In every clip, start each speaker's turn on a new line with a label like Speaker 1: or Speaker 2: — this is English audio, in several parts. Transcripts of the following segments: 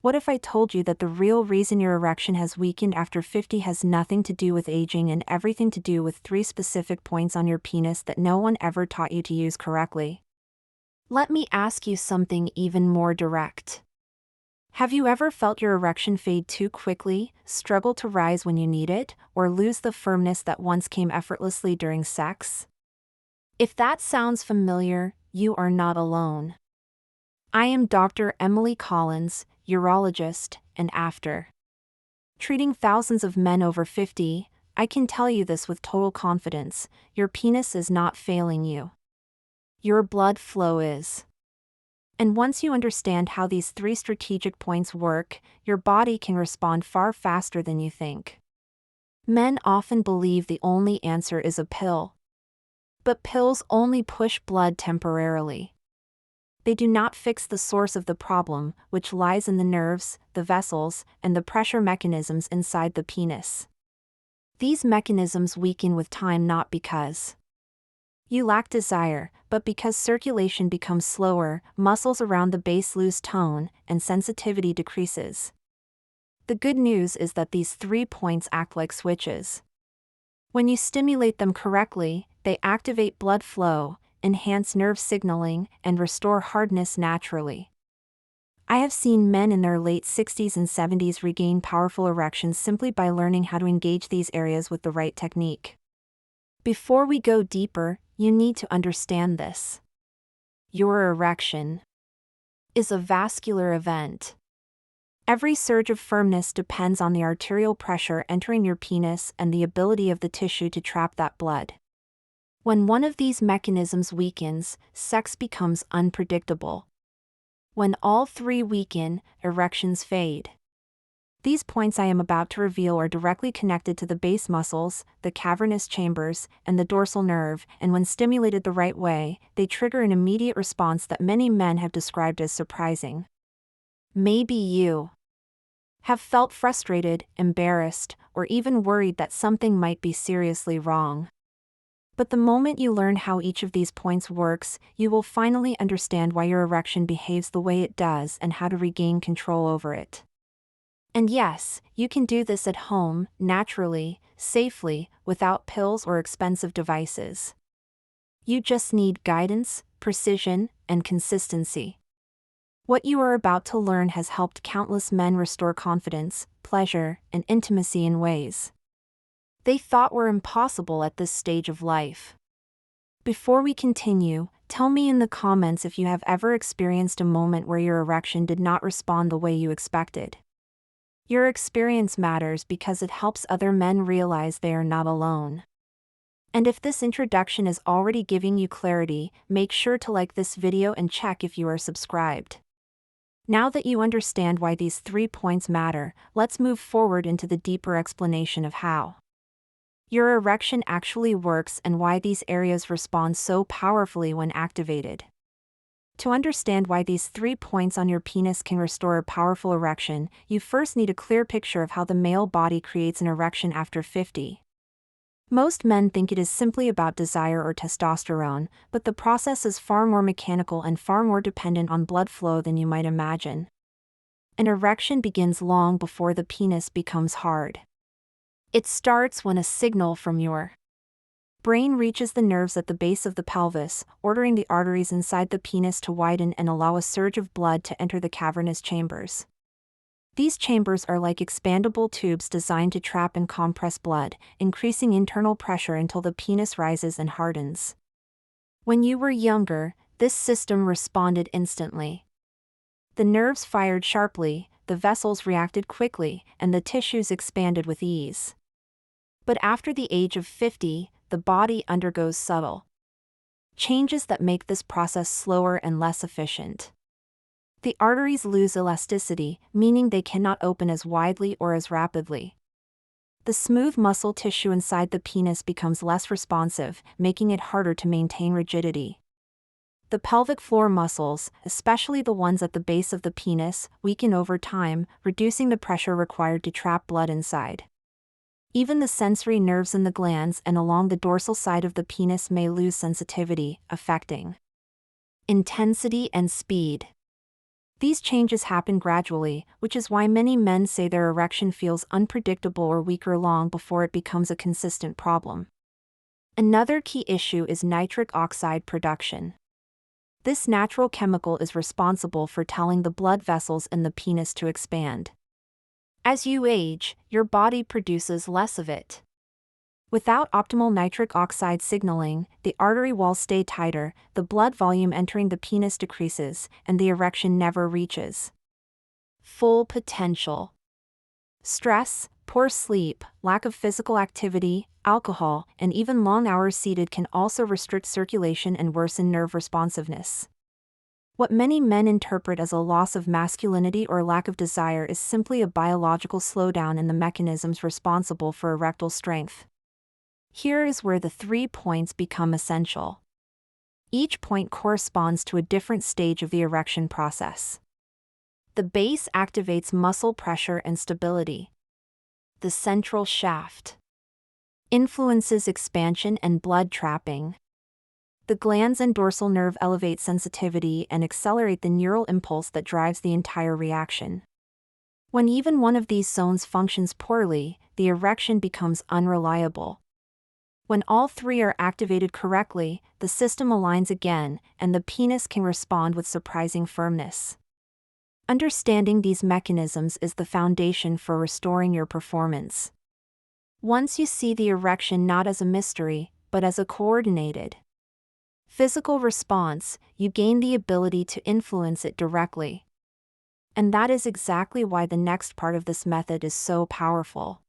Speaker 1: What if I told you that the real reason your erection has weakened after 50 has nothing to do with aging and everything to do with 3 specific points on your penis that no one ever taught you to use correctly? Let me ask you something even more direct. Have you ever felt your erection fade too quickly, struggle to rise when you need it, or lose the firmness that once came effortlessly during sex? If that sounds familiar, you are not alone. I am Dr. Emily Collins, urologist, and after treating thousands of men over 50, I can tell you this with total confidence: your penis is not failing you. Your blood flow is. And once you understand how these 3 strategic points work, your body can respond far faster than you think. Men often believe the only answer is a pill. But pills only push blood temporarily. They do not fix the source of the problem, which lies in the nerves, the vessels, and the pressure mechanisms inside the penis. These mechanisms weaken with time not because you lack desire, but because circulation becomes slower, muscles around the base lose tone, and sensitivity decreases. The good news is that these 3 points act like switches. When you stimulate them correctly, they activate blood flow, enhance nerve signaling, and restore hardness naturally. I have seen men in their late 60s and 70s regain powerful erections simply by learning how to engage these areas with the right technique. Before we go deeper, you need to understand this. Your erection is a vascular event. Every surge of firmness depends on the arterial pressure entering your penis and the ability of the tissue to trap that blood. When one of these mechanisms weakens, sex becomes unpredictable. When all 3 weaken, erections fade. These points I am about to reveal are directly connected to the base muscles, the cavernous chambers, and the dorsal nerve, and when stimulated the right way, they trigger an immediate response that many men have described as surprising. Maybe you have felt frustrated, embarrassed, or even worried that something might be seriously wrong. But the moment you learn how each of these points works, you will finally understand why your erection behaves the way it does and how to regain control over it. And yes, you can do this at home, naturally, safely, without pills or expensive devices. You just need guidance, precision, and consistency. What you are about to learn has helped countless men restore confidence, pleasure, and intimacy in ways they thought were impossible at this stage of life. Before we continue, tell me in the comments if you have ever experienced a moment where your erection did not respond the way you expected. Your experience matters because it helps other men realize they are not alone. And if this introduction is already giving you clarity, make sure to like this video and check if you are subscribed. Now that you understand why these 3 points matter, let's move forward into the deeper explanation of how your erection actually works and why these areas respond so powerfully when activated. To understand why these 3 points on your penis can restore a powerful erection, you first need a clear picture of how the male body creates an erection after 50. Most men think it is simply about desire or testosterone, but the process is far more mechanical and far more dependent on blood flow than you might imagine. An erection begins long before the penis becomes hard. It starts when a signal from your brain reaches the nerves at the base of the pelvis, ordering the arteries inside the penis to widen and allow a surge of blood to enter the cavernous chambers. These chambers are like expandable tubes designed to trap and compress blood, increasing internal pressure until the penis rises and hardens. When you were younger, this system responded instantly. The nerves fired sharply, the vessels reacted quickly, and the tissues expanded with ease. But after the age of 50, the body undergoes subtle changes that make this process slower and less efficient. The arteries lose elasticity, meaning they cannot open as widely or as rapidly. The smooth muscle tissue inside the penis becomes less responsive, making it harder to maintain rigidity. The pelvic floor muscles, especially the ones at the base of the penis, weaken over time, reducing the pressure required to trap blood inside. Even the sensory nerves in the glands and along the dorsal side of the penis may lose sensitivity, affecting intensity and speed. These changes happen gradually, which is why many men say their erection feels unpredictable or weaker long before it becomes a consistent problem. Another key issue is nitric oxide production. This natural chemical is responsible for telling the blood vessels in the penis to expand. As you age, your body produces less of it. Without optimal nitric oxide signaling, the artery walls stay tighter, the blood volume entering the penis decreases, and the erection never reaches full potential. Stress, poor sleep, lack of physical activity, alcohol, and even long hours seated can also restrict circulation and worsen nerve responsiveness. What many men interpret as a loss of masculinity or lack of desire is simply a biological slowdown in the mechanisms responsible for erectile strength. Here is where the 3 points become essential. Each point corresponds to a different stage of the erection process. The base activates muscle pressure and stability. The central shaft influences expansion and blood trapping. The glans and dorsal nerve elevate sensitivity and accelerate the neural impulse that drives the entire reaction. When even one of these zones functions poorly, the erection becomes unreliable. When all 3 are activated correctly, the system aligns again, and the penis can respond with surprising firmness. Understanding these mechanisms is the foundation for restoring your performance. Once you see the erection not as a mystery, but as a coordinated physical response, you gain the ability to influence it directly. And that is exactly why the next part of this method is so powerful.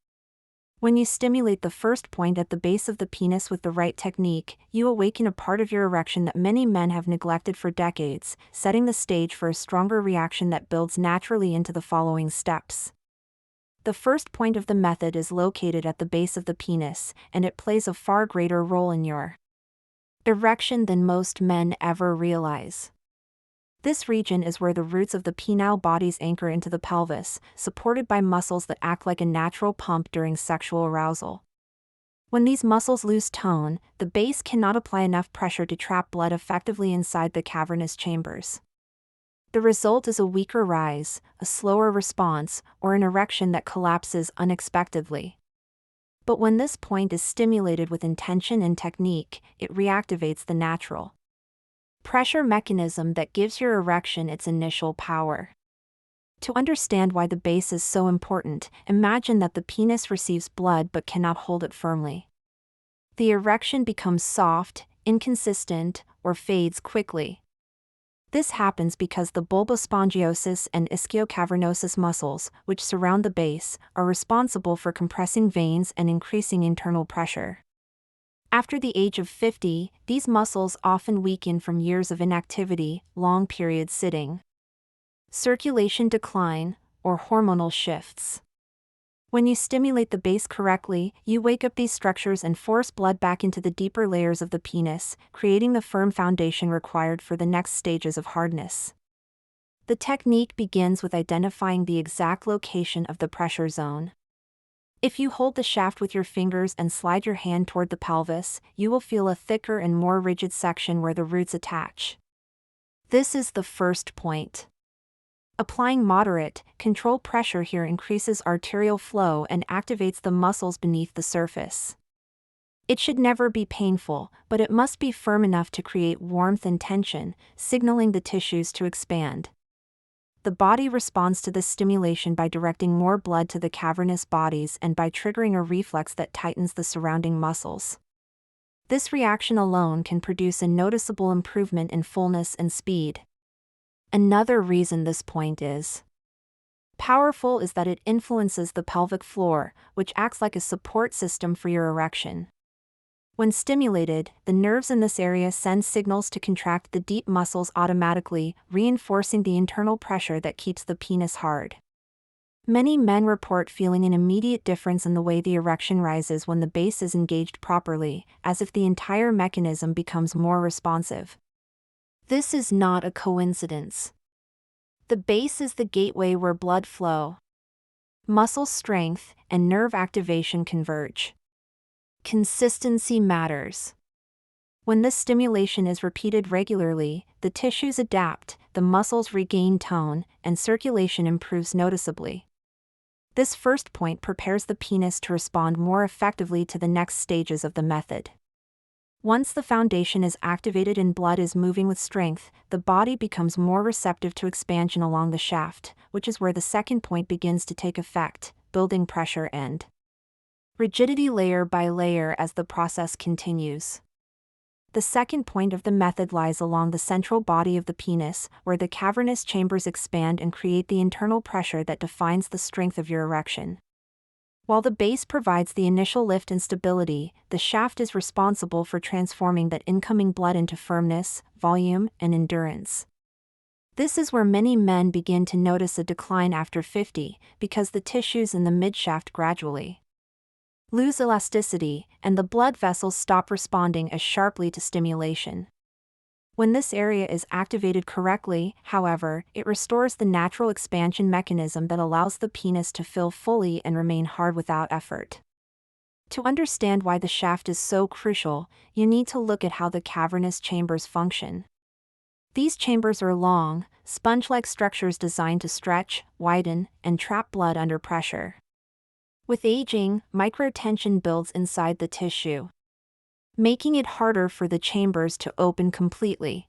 Speaker 1: When you stimulate the first point at the base of the penis with the right technique, you awaken a part of your erection that many men have neglected for decades, setting the stage for a stronger reaction that builds naturally into the following steps. The first point of the method is located at the base of the penis, and it plays a far greater role in your erection than most men ever realize. This region is where the roots of the penile bodies anchor into the pelvis, supported by muscles that act like a natural pump during sexual arousal. When these muscles lose tone, the base cannot apply enough pressure to trap blood effectively inside the cavernous chambers. The result is a weaker rise, a slower response, or an erection that collapses unexpectedly. But when this point is stimulated with intention and technique, it reactivates the natural pressure mechanism that gives your erection its initial power. To understand why the base is so important, imagine that the penis receives blood but cannot hold it firmly. The erection becomes soft, inconsistent, or fades quickly. This happens because the bulbospongiosus and ischiocavernosus muscles, which surround the base, are responsible for compressing veins and increasing internal pressure. After the age of 50, these muscles often weaken from years of inactivity, long periods sitting, circulation decline, or hormonal shifts. When you stimulate the base correctly, you wake up these structures and force blood back into the deeper layers of the penis, creating the firm foundation required for the next stages of hardness. The technique begins with identifying the exact location of the pressure zone. If you hold the shaft with your fingers and slide your hand toward the pelvis, you will feel a thicker and more rigid section where the roots attach. This is the first point. Applying moderate, controlled pressure here increases arterial flow and activates the muscles beneath the surface. It should never be painful, but it must be firm enough to create warmth and tension, signaling the tissues to expand. The body responds to this stimulation by directing more blood to the cavernous bodies and by triggering a reflex that tightens the surrounding muscles. This reaction alone can produce a noticeable improvement in fullness and speed. Another reason this point is powerful is that it influences the pelvic floor, which acts like a support system for your erection. When stimulated, the nerves in this area send signals to contract the deep muscles automatically, reinforcing the internal pressure that keeps the penis hard. Many men report feeling an immediate difference in the way the erection rises when the base is engaged properly, as if the entire mechanism becomes more responsive. This is not a coincidence. The base is the gateway where blood flow, muscle strength, and nerve activation converge. Consistency matters. When this stimulation is repeated regularly, the tissues adapt, the muscles regain tone, and circulation improves noticeably. This first point prepares the penis to respond more effectively to the next stages of the method. Once the foundation is activated and blood is moving with strength, the body becomes more receptive to expansion along the shaft, which is where the second point begins to take effect, building pressure and rigidity layer by layer as the process continues. The second point of the method lies along the central body of the penis, where the cavernous chambers expand and create the internal pressure that defines the strength of your erection. While the base provides the initial lift and stability, the shaft is responsible for transforming that incoming blood into firmness, volume, and endurance. This is where many men begin to notice a decline after 50, because the tissues in the midshaft gradually lose elasticity, and the blood vessels stop responding as sharply to stimulation. When this area is activated correctly, however, it restores the natural expansion mechanism that allows the penis to fill fully and remain hard without effort. To understand why the shaft is so crucial, you need to look at how the cavernous chambers function. These chambers are long, sponge-like structures designed to stretch, widen, and trap blood under pressure. With aging, microtension builds inside the tissue, making it harder for the chambers to open completely.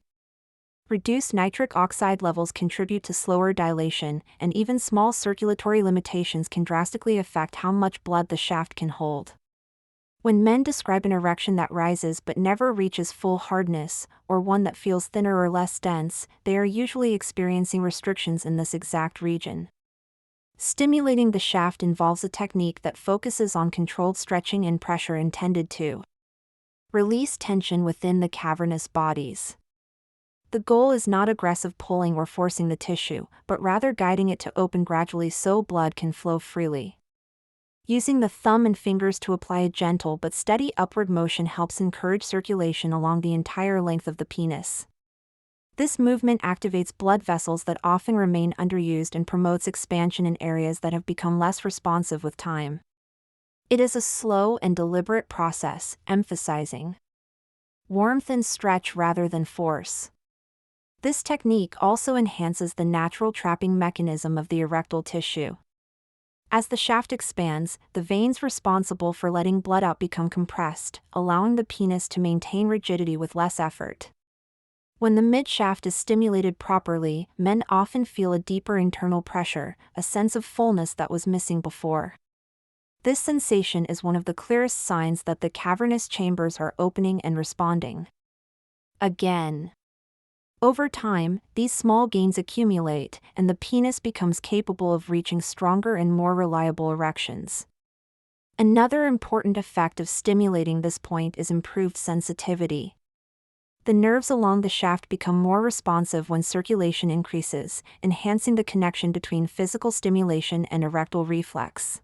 Speaker 1: Reduced nitric oxide levels contribute to slower dilation, and even small circulatory limitations can drastically affect how much blood the shaft can hold. When men describe an erection that rises but never reaches full hardness, or one that feels thinner or less dense, they are usually experiencing restrictions in this exact region. Stimulating the shaft involves a technique that focuses on controlled stretching and pressure intended to release tension within the cavernous bodies. The goal is not aggressive pulling or forcing the tissue, but rather guiding it to open gradually so blood can flow freely. Using the thumb and fingers to apply a gentle but steady upward motion helps encourage circulation along the entire length of the penis. This movement activates blood vessels that often remain underused and promotes expansion in areas that have become less responsive with time. It is a slow and deliberate process, emphasizing warmth and stretch rather than force. This technique also enhances the natural trapping mechanism of the erectile tissue. As the shaft expands, the veins responsible for letting blood out become compressed, allowing the penis to maintain rigidity with less effort. When the midshaft is stimulated properly, men often feel a deeper internal pressure, a sense of fullness that was missing before. This sensation is one of the clearest signs that the cavernous chambers are opening and responding again. Over time, these small gains accumulate, and the penis becomes capable of reaching stronger and more reliable erections. Another important effect of stimulating this point is improved sensitivity. The nerves along the shaft become more responsive when circulation increases, enhancing the connection between physical stimulation and erectile reflex.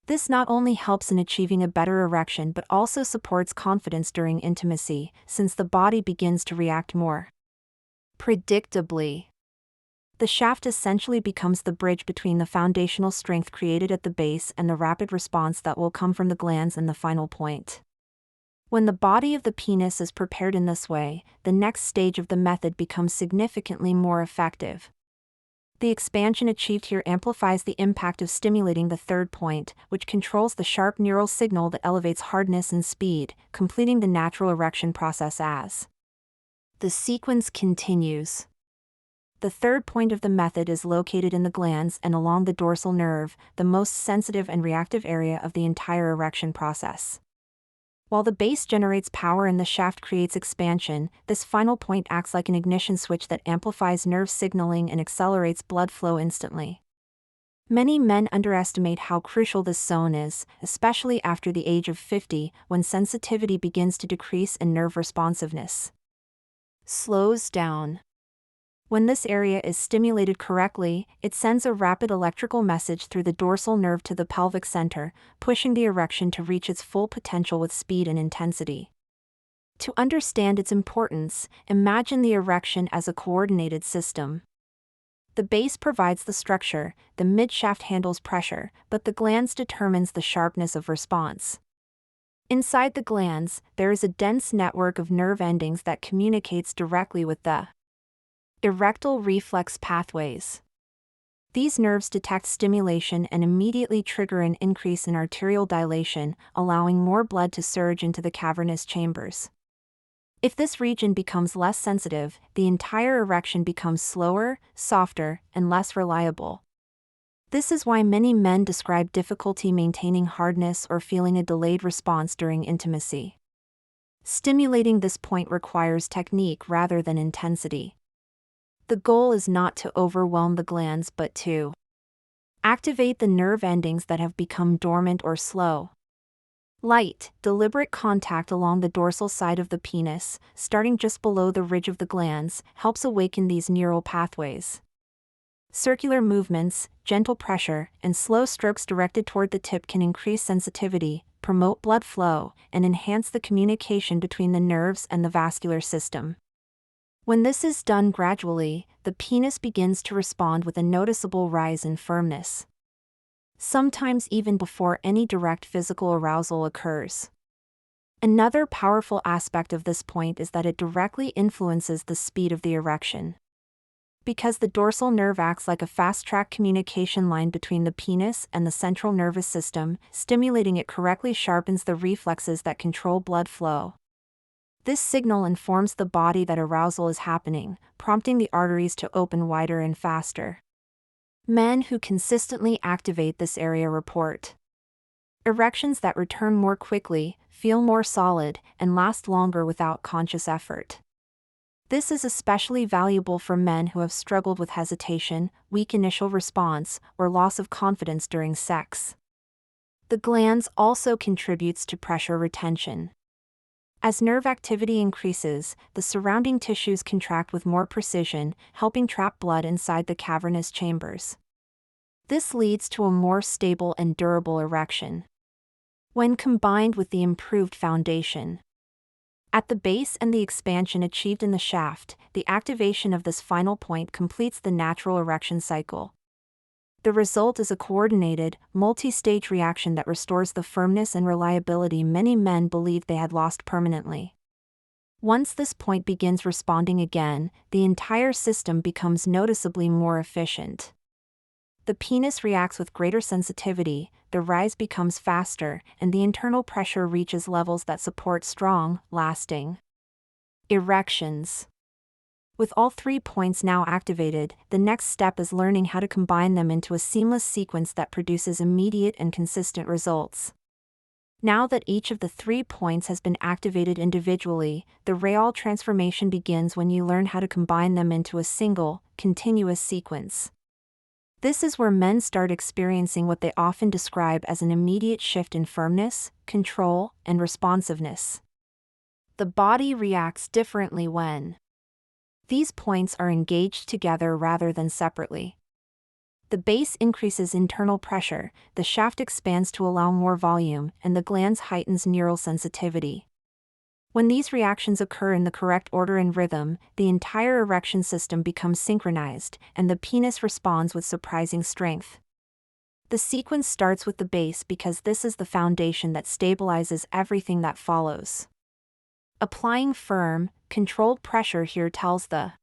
Speaker 1: This not only helps in achieving a better erection but also supports confidence during intimacy, since the body begins to react more predictably. The shaft essentially becomes the bridge between the foundational strength created at the base and the rapid response that will come from the glands in the final point. When the body of the penis is prepared in this way, the next stage of the method becomes significantly more effective. The expansion achieved here amplifies the impact of stimulating the third point, which controls the sharp neural signal that elevates hardness and speed, completing the natural erection process as the sequence continues. The third point of the method is located in the glands and along the dorsal nerve, the most sensitive and reactive area of the entire erection process. While the base generates power and the shaft creates expansion, this final point acts like an ignition switch that amplifies nerve signaling and accelerates blood flow instantly. Many men underestimate how crucial this zone is, especially after the age of 50, when sensitivity begins to decrease and nerve responsiveness slows down. When this area is stimulated correctly, it sends a rapid electrical message through the dorsal nerve to the pelvic center, pushing the erection to reach its full potential with speed and intensity. To understand its importance, imagine the erection as a coordinated system. The base provides the structure, the midshaft handles pressure, but the glands determines the sharpness of response. Inside the glands, there is a dense network of nerve endings that communicates directly with the Erectile reflex pathways. These nerves detect stimulation and immediately trigger an increase in arterial dilation, allowing more blood to surge into the cavernous chambers. If this region becomes less sensitive, the entire erection becomes slower, softer, and less reliable. This is why many men describe difficulty maintaining hardness or feeling a delayed response during intimacy. Stimulating this point requires technique rather than intensity. The goal is not to overwhelm the glands but to activate the nerve endings that have become dormant or slow. Light, deliberate contact along the dorsal side of the penis, starting just below the ridge of the glands, helps awaken these neural pathways. Circular movements, gentle pressure, and slow strokes directed toward the tip can increase sensitivity, promote blood flow, and enhance the communication between the nerves and the vascular system. When this is done gradually, the penis begins to respond with a noticeable rise in firmness. Sometimes even before any direct physical arousal occurs. Another powerful aspect of this point is that it directly influences the speed of the erection. Because the dorsal nerve acts like a fast-track communication line between the penis and the central nervous system, stimulating it correctly sharpens the reflexes that control blood flow. This signal informs the body that arousal is happening, prompting the arteries to open wider and faster. Men who consistently activate this area report erections that return more quickly, feel more solid, and last longer without conscious effort. This is especially valuable for men who have struggled with hesitation, weak initial response, or loss of confidence during sex. The glands also contributes to pressure retention. As nerve activity increases, the surrounding tissues contract with more precision, helping trap blood inside the cavernous chambers. This leads to a more stable and durable erection. When combined with the improved foundation at the base and the expansion achieved in the shaft, the activation of this final point completes the natural erection cycle. The result is a coordinated, multi-stage reaction that restores the firmness and reliability many men believed they had lost permanently. Once this point begins responding again, the entire system becomes noticeably more efficient. The penis reacts with greater sensitivity, the rise becomes faster, and the internal pressure reaches levels that support strong, lasting erections. With all 3 points now activated, the next step is learning how to combine them into a seamless sequence that produces immediate and consistent results. Now that each of the 3 points has been activated individually, the real transformation begins when you learn how to combine them into a single, continuous sequence. This is where men start experiencing what they often describe as an immediate shift in firmness, control, and responsiveness. The body reacts differently when these points are engaged together rather than separately. The base increases internal pressure, the shaft expands to allow more volume, and the glans heightens neural sensitivity. When these reactions occur in the correct order and rhythm, the entire erection system becomes synchronized, and the penis responds with surprising strength. The sequence starts with the base because this is the foundation that stabilizes everything that follows. Applying firm, controlled pressure here tells the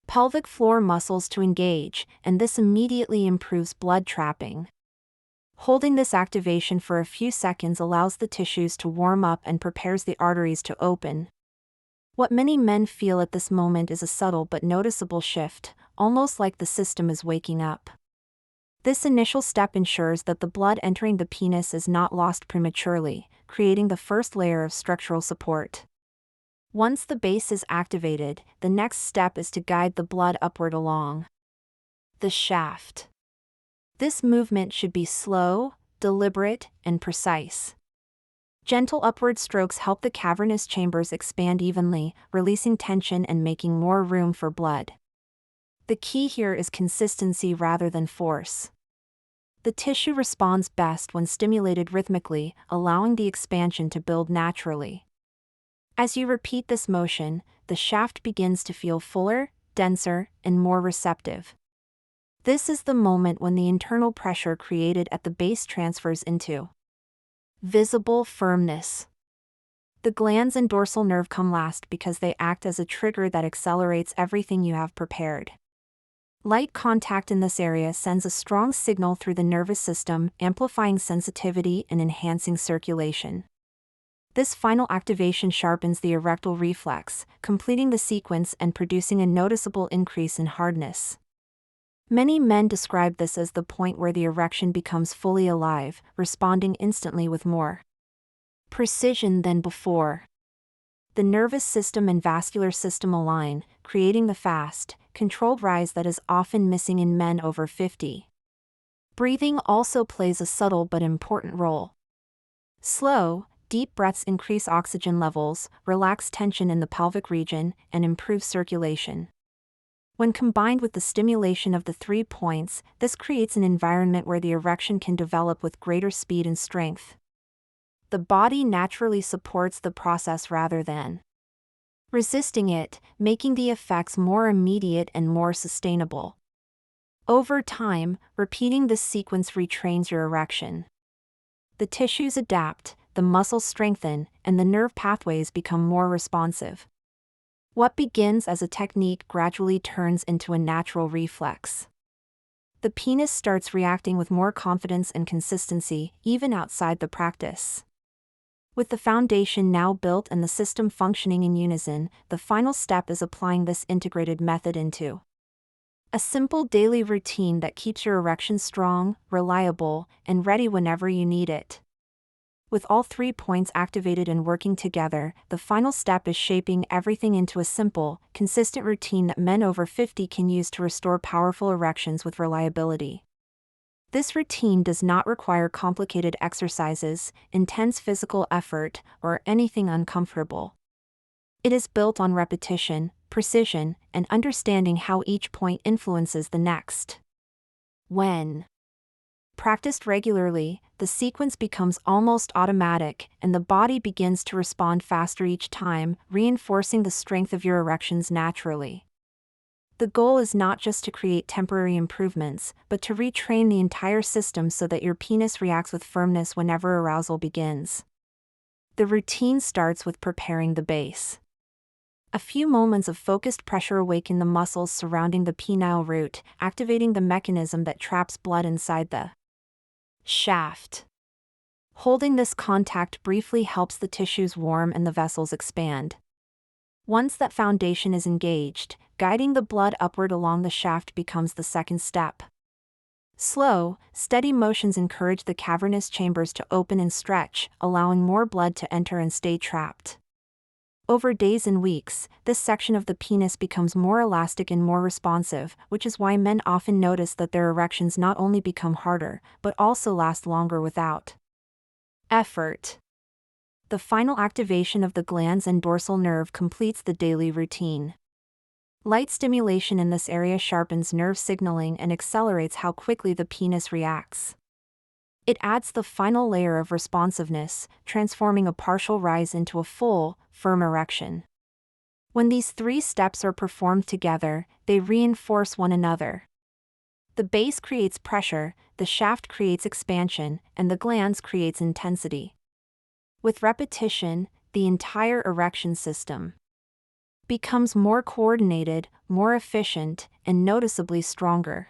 Speaker 1: pelvic floor muscles to engage, and this immediately improves blood trapping. Holding this activation for a few seconds allows the tissues to warm up and prepares the arteries to open. What many men feel at this moment is a subtle but noticeable shift, almost like the system is waking up. This initial step ensures that the blood entering the penis is not lost prematurely, creating the first layer of structural support. Once the base is activated, the next step is to guide the blood upward along the shaft. This movement should be slow, deliberate, and precise. Gentle upward strokes help the cavernous chambers expand evenly, releasing tension and making more room for blood. The key here is consistency rather than force. The tissue responds best when stimulated rhythmically, allowing the expansion to build naturally. As you repeat this motion, the shaft begins to feel fuller, denser, and more receptive. This is the moment when the internal pressure created at the base transfers into visible firmness. The glans and dorsal nerve come last because they act as a trigger that accelerates everything you have prepared. Light contact in this area sends a strong signal through the nervous system, amplifying sensitivity and enhancing circulation. This final activation sharpens the erectile reflex, completing the sequence and producing a noticeable increase in hardness. Many men describe this as the point where the erection becomes fully alive, responding instantly with more precision than before. The nervous system and vascular system align, creating the fast, controlled rise that is often missing in men over 50. Breathing also plays a subtle but important role. Slow, deep breaths increase oxygen levels, relax tension in the pelvic region, and improve circulation. When combined with the stimulation of the 3 points, this creates an environment where the erection can develop with greater speed and strength. The body naturally supports the process rather than resisting it, making the effects more immediate and more sustainable. Over time, repeating this sequence retrains your erection. The tissues adapt, the muscles strengthen, and the nerve pathways become more responsive. What begins as a technique gradually turns into a natural reflex. The penis starts reacting with more confidence and consistency, even outside the practice. With the foundation now built and the system functioning in unison, the final step is applying this integrated method into a simple daily routine that keeps your erection strong, reliable, and ready whenever you need it. With all 3 points activated and working together, the final step is shaping everything into a simple, consistent routine that men over 50 can use to restore powerful erections with reliability. This routine does not require complicated exercises, intense physical effort, or anything uncomfortable. It is built on repetition, precision, and understanding how each point influences the next. When practiced regularly, the sequence becomes almost automatic, and the body begins to respond faster each time, reinforcing the strength of your erections naturally. The goal is not just to create temporary improvements, but to retrain the entire system so that your penis reacts with firmness whenever arousal begins. The routine starts with preparing the base. A few moments of focused pressure awaken the muscles surrounding the penile root, activating the mechanism that traps blood inside the shaft. Holding this contact briefly helps the tissues warm and the vessels expand. Once that foundation is engaged, guiding the blood upward along the shaft becomes the second step. Slow, steady motions encourage the cavernous chambers to open and stretch, allowing more blood to enter and stay trapped. Over days and weeks, this section of the penis becomes more elastic and more responsive, which is why men often notice that their erections not only become harder, but also last longer without effort. The final activation of the glans and dorsal nerve completes the daily routine. Light stimulation in this area sharpens nerve signaling and accelerates how quickly the penis reacts. It adds the final layer of responsiveness, transforming a partial rise into a full, firm erection. When these 3 steps are performed together, they reinforce one another. The base creates pressure, the shaft creates expansion, and the glans creates intensity. With repetition, the entire erection system becomes more coordinated, more efficient, and noticeably stronger.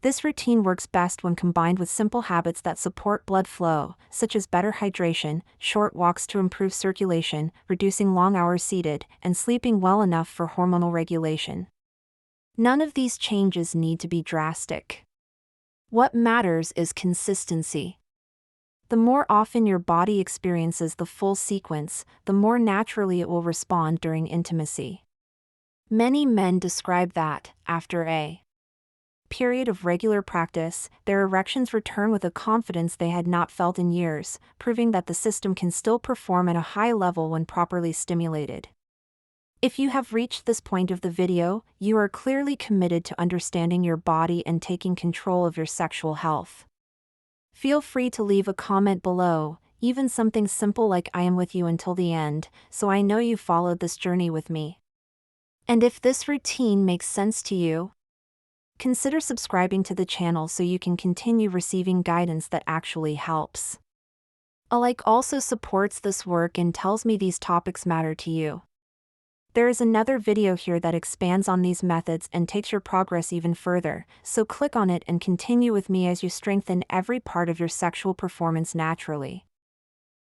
Speaker 1: This routine works best when combined with simple habits that support blood flow, such as better hydration, short walks to improve circulation, reducing long hours seated, and sleeping well enough for hormonal regulation. None of these changes need to be drastic. What matters is consistency. The more often your body experiences the full sequence, the more naturally it will respond during intimacy. Many men describe that, after a period of regular practice, their erections return with a confidence they had not felt in years, proving that the system can still perform at a high level when properly stimulated. If you have reached this point of the video, you are clearly committed to understanding your body and taking control of your sexual health. Feel free to leave a comment below, even something simple like "I am with you until the end," so I know you followed this journey with me. And if this routine makes sense to you, consider subscribing to the channel so you can continue receiving guidance that actually helps. A like also supports this work and tells me these topics matter to you. There is another video here that expands on these methods and takes your progress even further, so click on it and continue with me as you strengthen every part of your sexual performance naturally.